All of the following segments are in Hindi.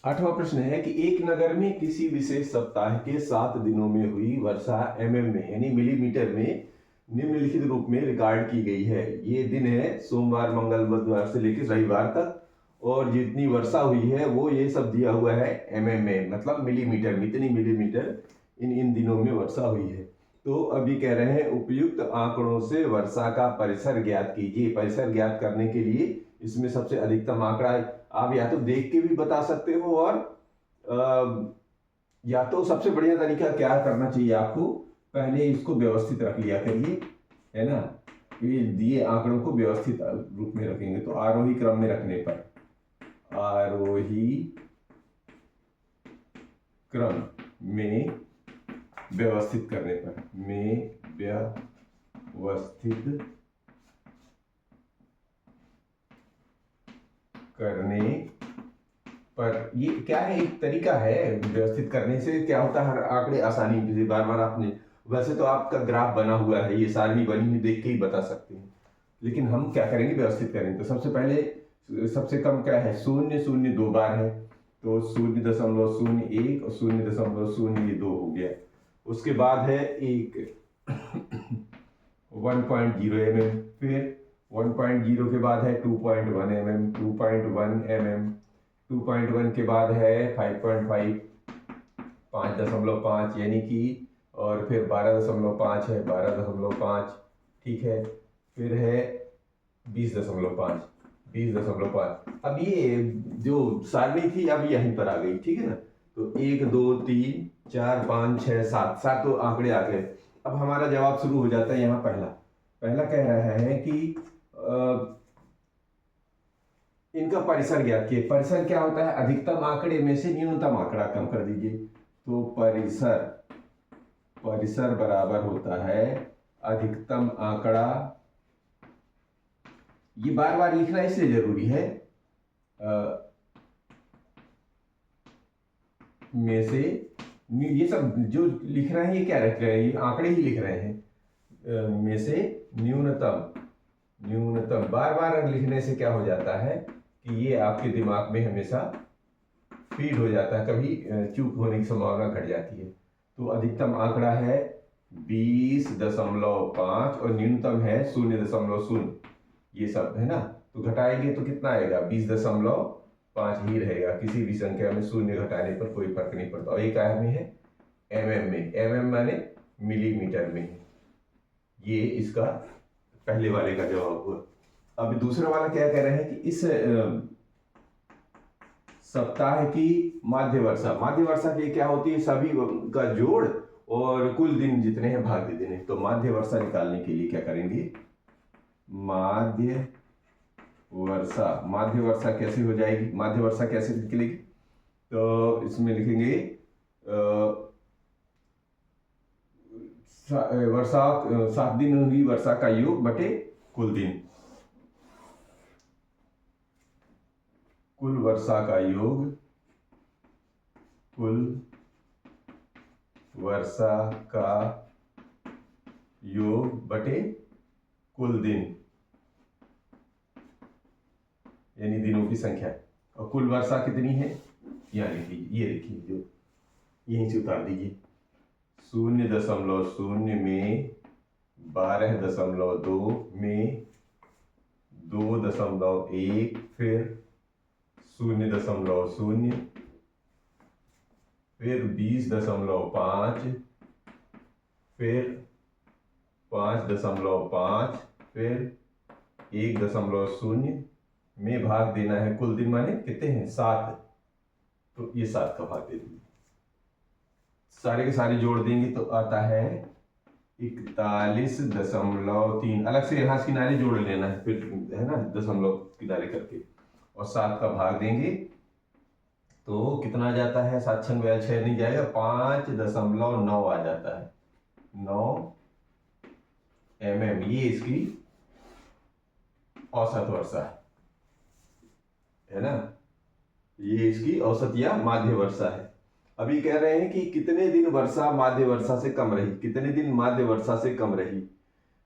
आठवां प्रश्न है कि एक नगर में किसी विशेष सप्ताह के 7 दिनों में हुई वर्षा में यानी मिलीमीटर में निम्नलिखित रूप में रिकॉर्ड की गई है। ये दिन है सोमवार, मंगल, बुधवार से लेकर रविवार तक, और जितनी वर्षा हुई है वो ये सब दिया हुआ है में, मतलब मिलीमीटर में, इतनी मिलीमीटर इन इन दिनों में वर्षा हुई है। तो अभी कह रहे हैं उपयुक्त आंकड़ों से वर्षा का परिसर ज्ञात कीजिए। परिसर ज्ञात करने के लिए इसमें सबसे अधिकतम आंकड़ा है, आप या तो देख के भी बता सकते हो, और या तो सबसे बढ़िया तरीका क्या करना चाहिए आपको, पहले इसको व्यवस्थित रख लिया करिए, है ना। ये दिए आंकड़ों को व्यवस्थित रूप में रखेंगे तो आरोही क्रम में रखने पर, आरोही क्रम में व्यवस्थित करने पर, व्यवस्थित करने पर, ये क्या है, एक तरीका है व्यवस्थित करने से क्या होता है, हर आंकड़े आसानी से बार बार आपने, वैसे तो आपका ग्राफ बना हुआ है, ये सारणी बनी हुई देख के ही बता सकते हैं, लेकिन हम क्या करेंगे, व्यवस्थित करेंगे। तो सबसे पहले सबसे कम क्या है, 0.0 दो बार है, तो 0.01 और 0.02 हो गया। उसके बाद है एक 1.0 mm, फिर 1.0 के बाद है 2.1 mm, 2.1 mm, 2.1 के बाद है 5.5, 5.5 यानी कि, और फिर 12.5 है, 12.5, ठीक है, फिर है 20.5, 20.5। अब ये जो सारणी थी अब यहीं पर आ गई, ठीक है ना। तो 1 2 3 4 5 6 7, सातों आंकड़े आ गए। अब हमारा जवाब शुरू हो जाता है यहाँ। पहला कह रहा है कि इनका परिसर ज्ञात किए। परिसर क्या होता है, अधिकतम आंकड़े में से न्यूनतम आंकड़ा कम कर दीजिए। तो परिसर बराबर होता है अधिकतम आंकड़ा, ये बार बार लिखना इसलिए जरूरी है, में से, ये सब जो लिख रहे हैं ये क्या रख रहे हैं, ये आंकड़े ही लिख रहे हैं, में से न्यूनतम बार बार लिखने से क्या हो जाता है कि ये आपके दिमाग में हमेशा फीड हो जाता है, कभी चूक होने की संभावना घट जाती है। तो अधिकतम आंकड़ा है 20.5 और न्यूनतम है 0.0, ये सब है ना। तो घटाएंगे तो कितना आएगा, 20.5 ही रहेगा, किसी भी संख्या में शून्य घटाने पर कोई फर्क नहीं पड़ता। और ये क्या में है, mm माने मिलीमीटर में है। ये इसका पहले वाले का जवाब हुआ। अब दूसरा वाला क्या कह रहे हैं कि इस सप्ताह की माध्य वर्षा की क्या होती है, सभी का जोड़ और कुल दिन जितने हैं भाग दे देने। तो माध्य वर्षा निकालने के लिए क्या करेंगे, माध्य वर्षा कैसे हो जाएगी, माध्य वर्षा कैसे निकलेगी, तो इसमें लिखेंगे वर्षा 7 दिन हुई वर्षा का योग बटे कुल दिन, कुल वर्षा का योग, कुल वर्षा का योग बटे कुल दिन, यानी दिनों की संख्या। और कुल वर्षा कितनी है, यहाँ लिखिए, ये लिखिए, जो यहीं से उतार दीजिए, 0.0 में, 12.2 में, 2.1, फिर 0.0, फिर 20.5, फिर 5.5, फिर 1.0 में भाग देना है कुल दिन, माने कितने हैं, 7। तो ये 7 का भाग दे दीजिए, सारे के सारे जोड़ देंगे तो आता है 41.3। अलग से यहाँ किनारे जोड़ लेना है फिर, है ना, दशमलव किनारे करके, और 7 का भाग देंगे तो कितना आ जाता है, 7 6 6 नहीं जाएगा, 5.9 आ जाता है, 9 mm। ये इसकी औसत वर्षा है ना, ये इसकी औसत या माध्य वर्षा है। अभी कह रहे हैं कि कितने दिन वर्षा माध्य वर्षा से कम रही, कितने दिन माध्य वर्षा से कम रही।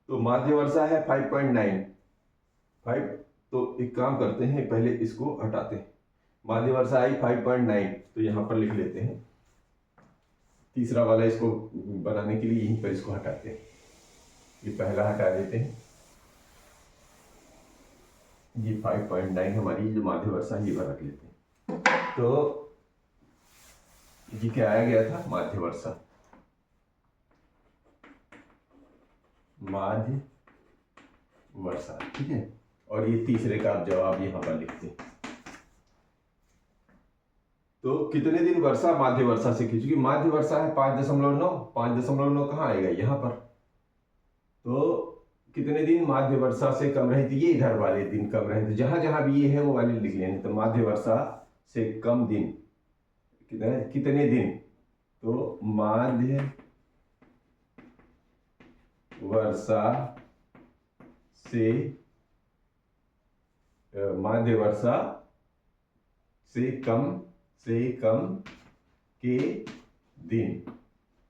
तो माध्य वर्षा है 5.95। तो एक काम करते हैं, पहले इसको हटाते हैं, माध्य वर्षा आई 5.9, तो यहाँ पर लिख लेते हैं। तीसरा वाला इसको बनाने के लिए यहीं पर इसको हटाते हैं, ये पहला हटा देते हैं। ये 5.9 हमारी जो माध्य वर्षा ये वाला रख लेते हैं। तो ये क्या आया गया था, माध्य वर्षा, माध्य वर्षा, ठीक है। और ये तीसरे का आप जवाब यहाँ पर लिखते हैं। तो कितने दिन वर्षा माध्य वर्षा से, क्योंकि माध्य वर्षा है 5.9, 5.9 कहाँ आएगा, यहाँ पर। तो कितने दिन माध्य वर्षा से कम रहे थे, ये इधर वाले दिन कम रहे थे, जहां जहां भी ये है वो वाले लिख लेंगे। तो माध्य वर्षा से कम दिन कितने दिन, तो माध्य वर्षा से माध्य वर्षा से कम के दिन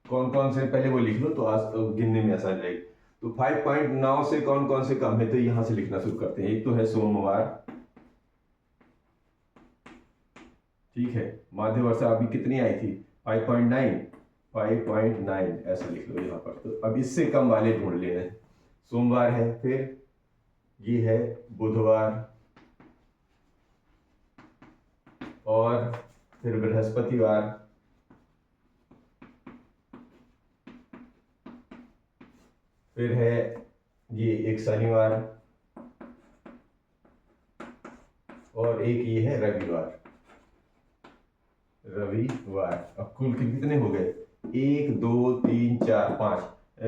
कौन कौन से, पहले वो लिख लो तो आज गिनने में आसान रहेगी। तो 5.9 से कौन कौन से कम है, तो यहां से लिखना शुरू करते हैं। एक तो है सोमवार, ठीक है। माध्य वर्षा अभी कितनी आई थी, 5.9 ऐसा लिख लो यहाँ पर। तो अब इससे कम वाले ढूंढ लेना है। सोमवार है, फिर ये है बुधवार, और फिर बृहस्पतिवार, फिर है ये एक शनिवार, और एक ये है रविवार। अब कुल कितने हो गए, 1 2 3 4 5,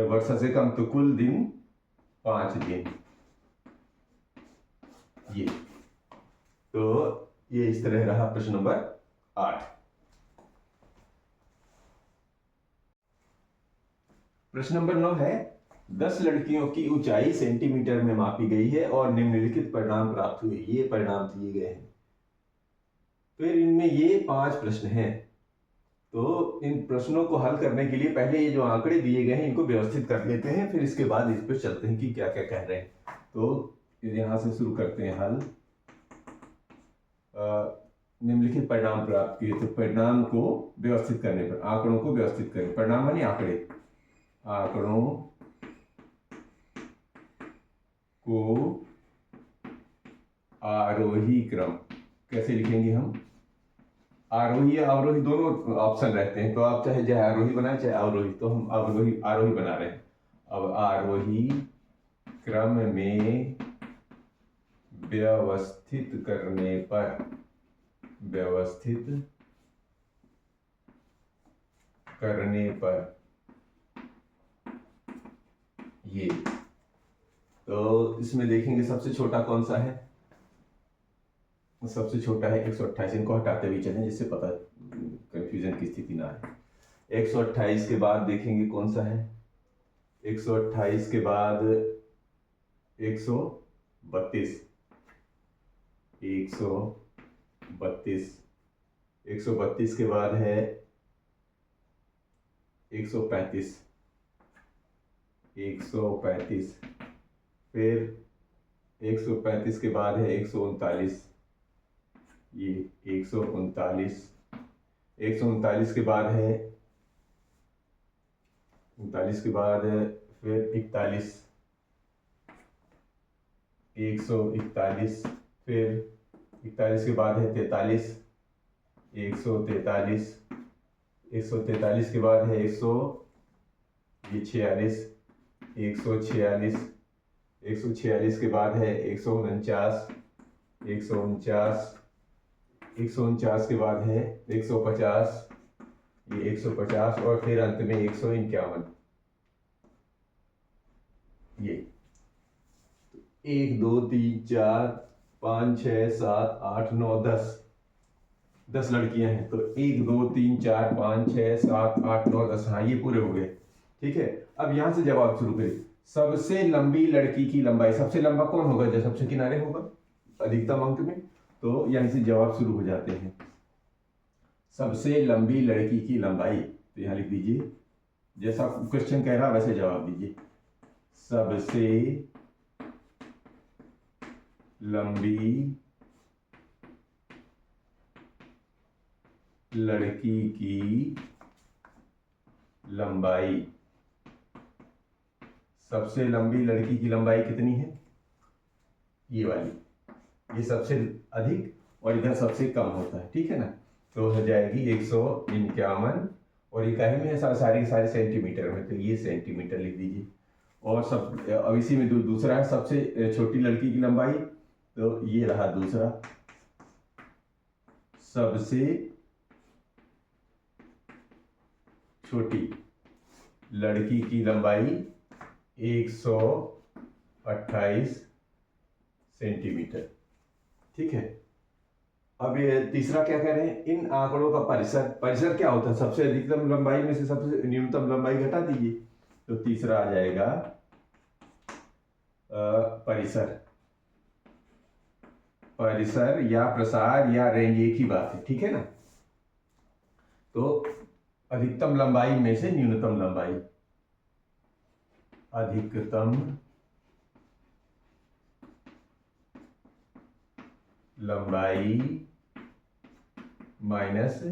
वर्षा से कम, तो कुल दिन 5 दिन। ये तो ये इस तरह रहा प्रश्न नंबर 8। प्रश्न नंबर 9 है, 10 लड़कियों की ऊंचाई सेंटीमीटर में मापी गई है और निम्नलिखित परिणाम प्राप्त हुए। ये परिणाम दिए गए हैं। फिर इनमें ये 5 प्रश्न हैं। तो इन प्रश्नों को हल करने के लिए पहले ये जो आंकड़े दिए गए हैं इनको व्यवस्थित कर लेते हैं, फिर इसके बाद इस पर चलते हैं कि क्या क्या कह रहे हैं। तो यहां से शुरू करते हैं हल। निम्नलिखित परिणाम प्राप्त किए, तो परिणाम को व्यवस्थित करने पर, आंकड़ों को व्यवस्थित करें, परिणाम यानी आंकड़े, आंकड़ों को आरोही क्रम, कैसे लिखेंगे हम, आरोही या अवरोही दोनों ऑप्शन रहते हैं, तो आप चाहे आरोही बनाए चाहे अवरोही, तो हम आरोही बना रहे हैं। अब आरोही क्रम में व्यवस्थित करने पर, ये, तो इसमें देखेंगे सबसे छोटा कौन सा है, सबसे छोटा है 128। इनको हटाते हुए चलें जिससे पता कंफ्यूजन की स्थिति ना आए। 128 के बाद देखेंगे कौन सा है, 128 के बाद 132, 132 के बाद है 135, फिर 135 के बाद है 139, ये 139 के बाद है 39 के बाद फिर 41, 141, फिर 41 के बाद है 43, 143 के बाद है 146, 146 के बाद है 149, 149 के बाद है 150, ये 150, और फिर अंत में 151। ये 1 2 3 4 5 6 7 8 9 10 लड़कियां हैं। तो 1 2 3 4 5 6 7 8 9 10, हाँ ये पूरे हो गए, ठीक है। अब यहां से जवाब शुरू करें। सबसे लंबी लड़की की लंबाई, सबसे लंबा कौन होगा, जो सबसे किनारे होगा अधिकतम अंक में, तो यहां से जवाब शुरू हो जाते हैं। सबसे लंबी लड़की की लंबाई, तो यहां लिख दीजिए, जैसा क्वेश्चन कह रहा वैसे जवाब दीजिए। सबसे लंबी लड़की की लंबाई, सबसे लंबी लड़की की लंबाई कितनी है, ये वाली, ये सबसे अधिक और इधर सबसे कम होता है, ठीक है ना। तो हो जाएगी 151, और ये काहे में है, सारे सारे सेंटीमीटर में, तो ये सेंटीमीटर लिख दीजिए। और सब अब इसी में दूसरा है सबसे छोटी लड़की की लंबाई, तो ये रहा दूसरा, सबसे छोटी लड़की की लंबाई 128 सेंटीमीटर, ठीक है। अब ये तीसरा क्या कह रहे हैं, इन आंकड़ों का परिसर, परिसर क्या होता है, सबसे अधिकतम लंबाई में से सबसे न्यूनतम लंबाई घटा दीजिए, तो तीसरा आ जाएगा परिसर। परिसर या प्रसार या रेंज एक ही बात है, ठीक है ना। तो अधिकतम लंबाई में से न्यूनतम लंबाई, अधिकतम लंबाई माइनस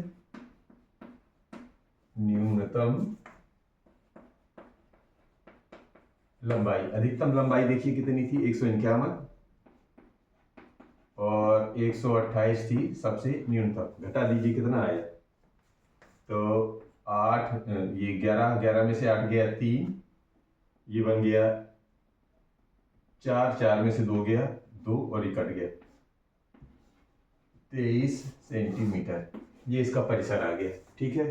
न्यूनतम लंबाई। अधिकतम लंबाई देखिए कितनी थी, 151, और 128 थी सबसे न्यूनतम, घटा दीजिए कितना आया, तो 8, ये 11, 11 में से 8 गया 3, ये बन गया 4, 4 में से 2 गया 2, और ये कट गया 23 सेंटीमीटर, ये इसका परिसर आ गया, ठीक है।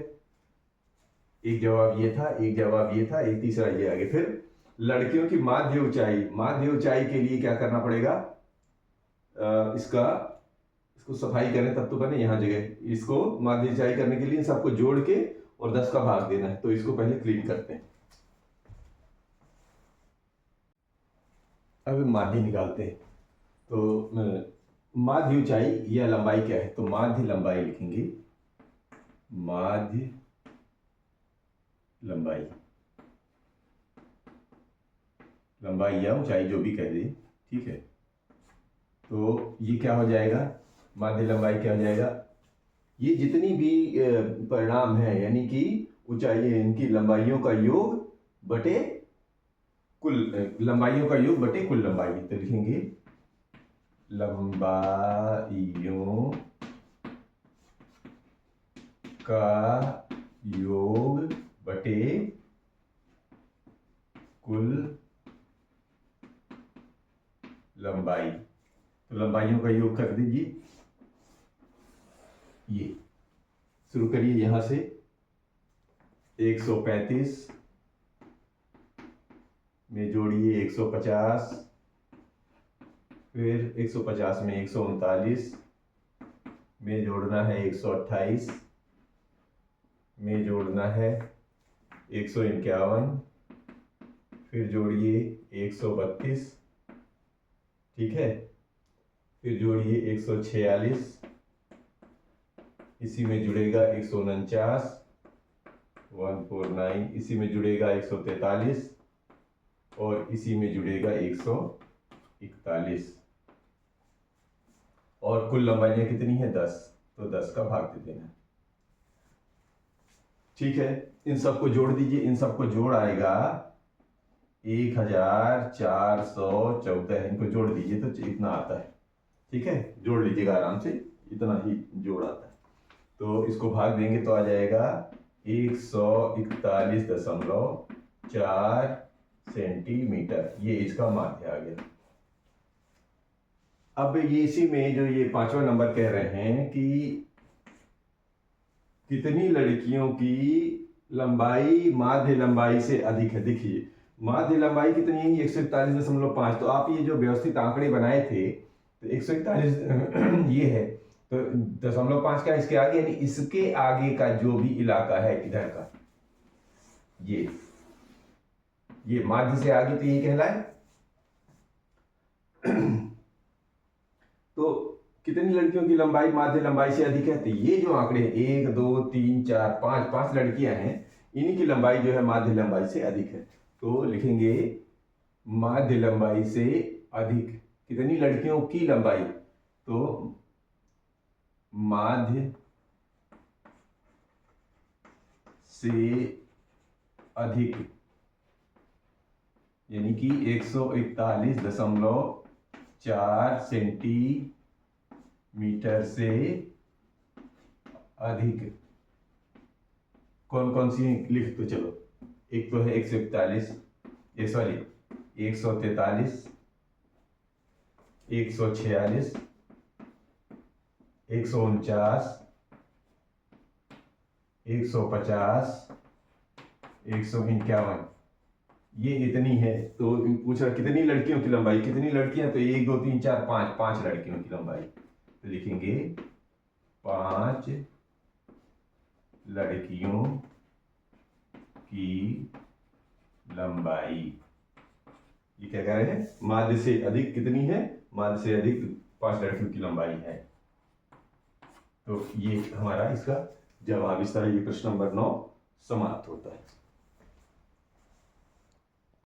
एक जवाब ये था, एक जवाब ये था, एक तीसरा ये आ गया। फिर लड़कियों की माध्य ऊंचाई, माध्य ऊंचाई के लिए क्या करना पड़ेगा, इसको सफाई करें तब तो बने, यहाँ जगह इसको माध्य ऊंचाई करने के लिए इन सबको जोड़ के और 10 का भाग देना है, तो इसको पहले क्लीन करते हैं। अब माध्य निकालते हैं, तो माध्य ऊंचाई या लंबाई क्या है, तो माध्य लंबाई लिखेंगे, माध्य लंबाई, लंबाई या ऊंचाई जो भी कह दे, ठीक है। तो ये क्या हो जाएगा, माध्य लंबाई क्या हो जाएगा, ये जितनी भी परिणाम है, यानी कि ऊंचाई, इनकी लंबाइयों का योग बटे कुल, लंबाइयों का योग बटे कुल लंबाई, तो लिखेंगे लंबाइयों का योग बटे कुल लंबाई, तो लंबाइयों का योग कर दीजिए, ये शुरू करिए यहां से 135 में जोड़िए 150, फिर 150 में 139 में जोड़ना है 128 में जोड़ना है 151, फिर जोड़िए 132, ठीक है, फिर जोड़िए 146, इसी में जुड़ेगा 149, 149, इसी में जुड़ेगा 143, और इसी में जुड़ेगा 141, और कुल लंबाइयां कितनी है 10, तो 10 का भाग दे देना, ठीक है। इन सबको जोड़ दीजिए, इन सबको जोड़ आएगा 1414, इनको जोड़ दीजिए तो इतना आता है, ठीक है, जोड़ लीजिएगा आराम से, इतना ही जोड़ आता है। तो इसको भाग देंगे तो आ जाएगा 141.4 सेंटीमीटर, ये इसका माध्य आ गया। अब ये इसी में जो ये 5वां नंबर कह रहे हैं कि कितनी लड़कियों की लंबाई माध्य लंबाई से अधिक है। देखिए माध्य लंबाई कितनी है, 141.5, तो आप ये जो व्यवस्थित आंकड़े बनाए थे, तो 141 ये है, तो 0.5 का इसके आगे, यानी इसके आगे का जो भी इलाका है इधर का, ये माध्य से आगे तो ये कहलाए। तो कितनी लड़कियों की लंबाई माध्य लंबाई से अधिक है, तो ये जो आंकड़े 1 2 3 4 5 लड़कियां हैं, इन्हीं की लंबाई जो है माध्य लंबाई से अधिक है। तो लिखेंगे माध्य लंबाई से अधिक कितनी लड़कियों की लंबाई, तो माध्य से अधिक, यानी कि 141.4 सेंटीमीटर से अधिक। कौन कौन सी लिख तो चलो, एक तो है 141, 143, 146, 149, 150, 151, ये इतनी है। तो पूछ रहा कितनी लड़कियों की लंबाई, कितनी लड़कियां, तो 1 2 3 4 5, 5 लड़कियों की लंबाई। तो लिखेंगे 5 लड़कियों की लंबाई। ये क्या कह रहे हैं, माध्य से अधिक कितनी है, माध्य से अधिक 5 लड़कियों की लंबाई है। तो ये हमारा इसका जवाब, इस तरह ये प्रश्न नंबर 9 समाप्त होता है।